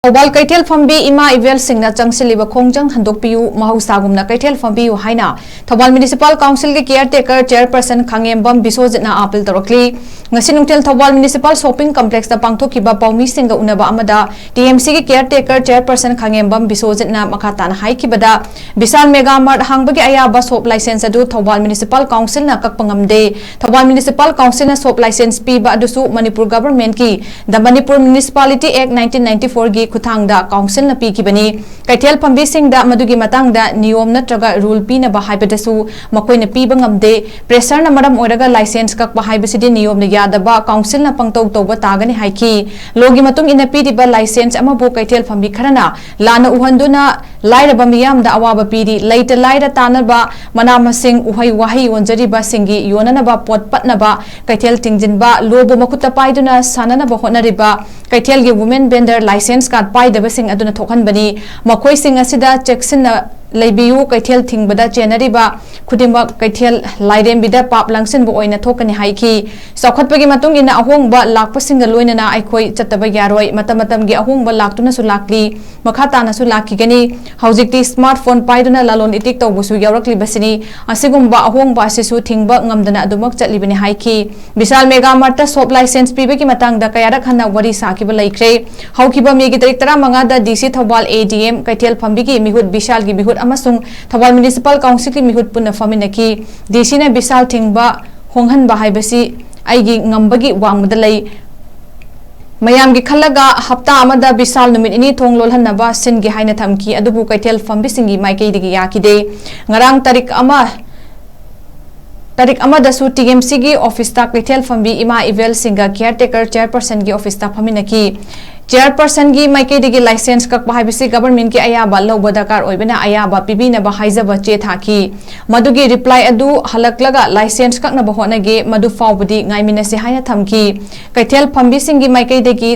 Thoubal Keithel Phambi Ima Ibel Singna Changsilliba Khongjang Handokpiyu Mahousagumna Keithel FAMBIYU HAINA Thoubal Municipal Council ki CARETAKER CHAIRPERSON KHANGEMBAM BISHOEJIT appeal TOURAKLI ngasi nungtel Thoubal Municipal Shopping Complex da pangthokiba paumi singa unaba amada TMC ki CARETAKER CHAIRPERSON KHANGEMBAM BISHOEJIT makhatana haikibada Bisal Mega Mart hangbagi ayaba shop license adu Thoubal Municipal Council na kakpangamde Thoubal Municipal Council na shop license piba adusu Manipur government ki the Manipur Municipality Act 1994 gi Kuthangda Council na pikibani Keithel Phambi Singda madugi matangda niyom natraga rule pina ba haibadasu makoina piba ngamde pressure na maram oiraga license kak ba haibasidi niyom na yadaba council na pangtog tawba tagani haiki logi matung ina pidiba license ama bo Keithel Phambi kharana lana uhanduna lairaba miyam da awaba pidi laita laira tanaba manamasing uhai wahi onjariba singi yonanaba pot patnaba Keithel tingjinba lobo makuta paiduna sananaba honariba Keithel gi women vendor license pai da basing aduna thokhan bani makoi sing asida checksin na leibiyu Keithel thingbada chenariba khudimba Keithel lairem bida pap langsin bo oina thokani haiki saukhatpagi matung ina ahongba lakpasinga loinana aikoi chataba yaroi matamatam gi ahongba laktuna su lakli makhata na su lakki gani haujikti smartphone paiduna lalon itik tawbusu yawrakli basini asigumba ahongba asisu thingba ngamdana adumak chatlibani haiki Bisal Mega Mart shop license pibeki matangda kayara khana wari sakiba laikre haukiba megi tarik tara mangada DC Thoubal ADM Keithel Phambi ki mihut Bisal gi mihut amasung Thoubal Municipal Council ki mihut punna faminaki DC na Bisal thingba honghan ba haibasi aigi ngambagi wangmada lai mayam gi khalaga hafta amada Bisal numit ini thong lolhanaba sin gi haina thamki adubu Keithel Phambi singi maikei digi yakide ngarang tarik ama da su TMC gi office ta Keithel Phambi Ima Ibel Singna CARETAKER CHAIRPERSON gi office ta phaminaki Chairperson gi maike digi license kak bahibisi government ki ayaba loba dakar oibena ayaba pibina ba haijaba che thaki madugi reply adu halaklaga license kak na bahona ge madu faubudi ngaimina se haina thamki Keithel Phambi singi maike digi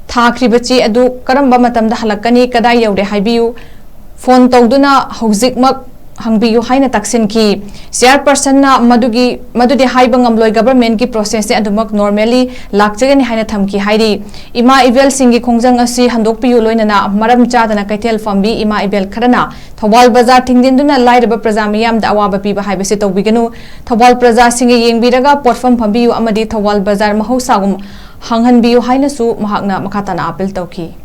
thakribachi adu karamba matamda halakani kadai yaude haibiyu phone tawduna hojikmak hangbiyu haina taksin ki chairperson na madudi haiba ngamloi government ki process se adumak normally lakjagani haina thamki hairi Ima Ibel Singna Khongjang asi handokpiyu loinana maram chadana Keithel Phambi Ima Ibel kharana Thoubal bazar thingdinduna lairaba praja miyam da awaba piba haibase tawbiganu Thoubal praja singi yengbiraga potfam phambiyu amadi Thoubal bazar Mahousagum hanghanbiyu haina su mahakna makhatana appeal tawki